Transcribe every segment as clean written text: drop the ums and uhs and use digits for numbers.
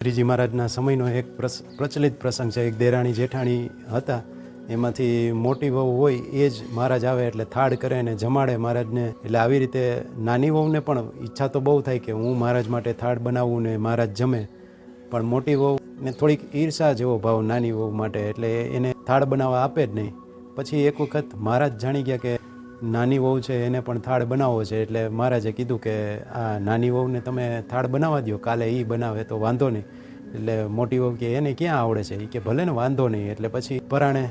શ્રીજી મહારાજના સમયનો એક પ્રચલિત પ્રસંગ છે. એક દેરાણી જેઠાણી હતા, એમાંથી મોટી વહુ હોય એ જ મહારાજ આવે એટલે થાળ કરે અને જમાડે મહારાજને. એટલે આવી રીતે નાની વહુને પણ ઈચ્છા તો બહુ થાય કે હું મહારાજ માટે થાળ બનાવું ને મહારાજ જમે, પણ મોટી વહુને થોડીક ઈર્ષા જેવો ભાવ નાની વહુ માટે, એટલે એને થાળ બનાવવા આપે જ નહીં. પછી એક વખત મહારાજ જાણી ગયા કે નાની વહુ છે એને પણ થાળ બનાવવો છે, એટલે મહારાજે કીધું કે આ નાની વહુને તમે થાળ બનાવવા દો, કાલે એ બનાવે તો વાંધો નહીં. એટલે મોટી વહુ કે એને ક્યાં આવડે છે, એ કે ભલે ને વાંધો નહીં. એટલે પછી પરાણે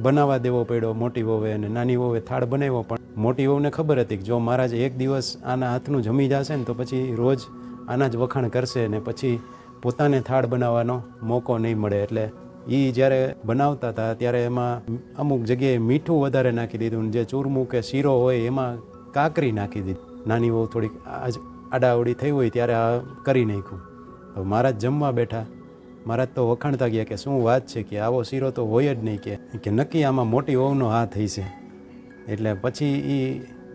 બનાવવા દેવો પડ્યો મોટી વહુએ, અને નાની વહુએ થાળ બનાવ્યો. પણ મોટી વહુને ખબર હતી કે જો મહારાજ એક દિવસ આના હાથનું જમી જશે ને તો પછી રોજ આના જ વખાણ કરશે ને પછી પોતાને થાળ બનાવવાનો મોકો નહીં મળે. એટલે એ જ્યારે બનાવતા હતા ત્યારે એમાં અમુક જગ્યાએ મીઠું વધારે નાખી દીધું, ને જે ચૂરમું કે શીરો હોય એમાં કાકરી નાખી દીધી. નાની વહુ થોડીક આડાઅવડી થઈ હોય ત્યારે આ કરી નાખ્યું. હવે મહારાજ જમવા બેઠા, મહારાજ તો વખાણતા ગયા કે શું વાત છે, કે આવો શીરો તો હોય જ નહીં, કે નક્કી આમાં મોટી વહુનો હાથ હશે. એટલે પછી એ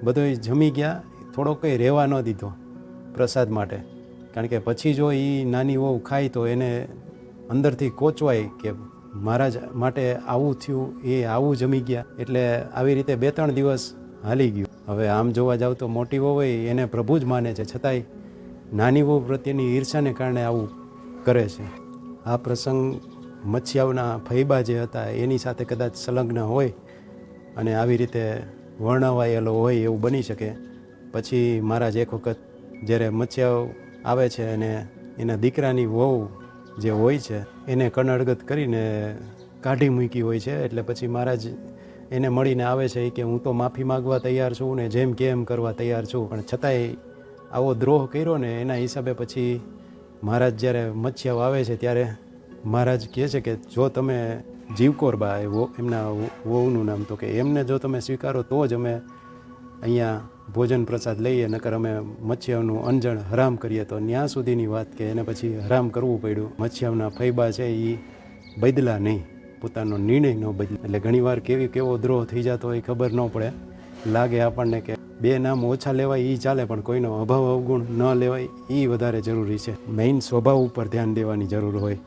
બધો જમી ગયા, થોડો કંઈ રહેવા ન દીધો પ્રસાદ માટે. કારણ કે પછી જો એ નાની વહુ ખાય તો એને અંદરથી કોચવાય કે મહારાજ માટે આવું થયું, એ આવું જમી ગયા. એટલે આવી રીતે 2-3 દિવસ હાલી ગયું. હવે આમ જોવા જાવ તો મોટી વહુ હોય એને પ્રભુ જ માને છે, છતાંય નાની વહુ પ્રત્યેની ઈર્ષાને કારણે આવું કરે છે. આ પ્રસંગ મચ્છિયાઓના ફૈબા જે હતા એની સાથે કદાચ સંલગ્ન હોય અને આવી રીતે વર્ણવાયેલો હોય એવું બની શકે. પછી મહારાજ એક વખત જ્યારે મચ્છિયાઓ આવે છે અને એના દીકરાની વહુ જે હોય છે એને કનડગત કરીને કાઢી મૂકી હોય છે. એટલે પછી મહારાજ એને મળીને આવે છે કે હું તો માફી માગવા તૈયાર છું ને જેમ કે એમ કરવા તૈયાર છું, પણ છતાંય આવો દ્રોહ કર્યો ને એના હિસાબે પછી મહારાજ જ્યારે મચ્છિયાઓ આવે છે ત્યારે મહારાજ કહે છે કે જો તમે જીવકોરબા, એમના વહુનું નામ, તો કે એમને જો તમે સ્વીકારો તો જ અમે અહીંયા ભોજન પ્રસાદ લઈએ, નકર અમે મચ્છિયાઓનું અંજણ હરામ કરીએ. તો ત્યાં સુધીની વાત કે એને પછી હરામ કરવું પડ્યું. મચ્છિયાઓના ફૈબા છે એ બદલા નહીં, પોતાનો નિર્ણય ન બદલે. એટલે ઘણીવાર કેવો દ્રોહ થઈ જતો હોય ખબર ન પડે. લાગે આપણને કે 2 નામ ઓછા લેવાય એ ચાલે, પણ કોઈનો અભાવ અવગુણ ન લેવાય એ વધારે જરૂરી છે. મેઇન સ્વભાવ ઉપર ધ્યાન દેવાની જરૂર હોય.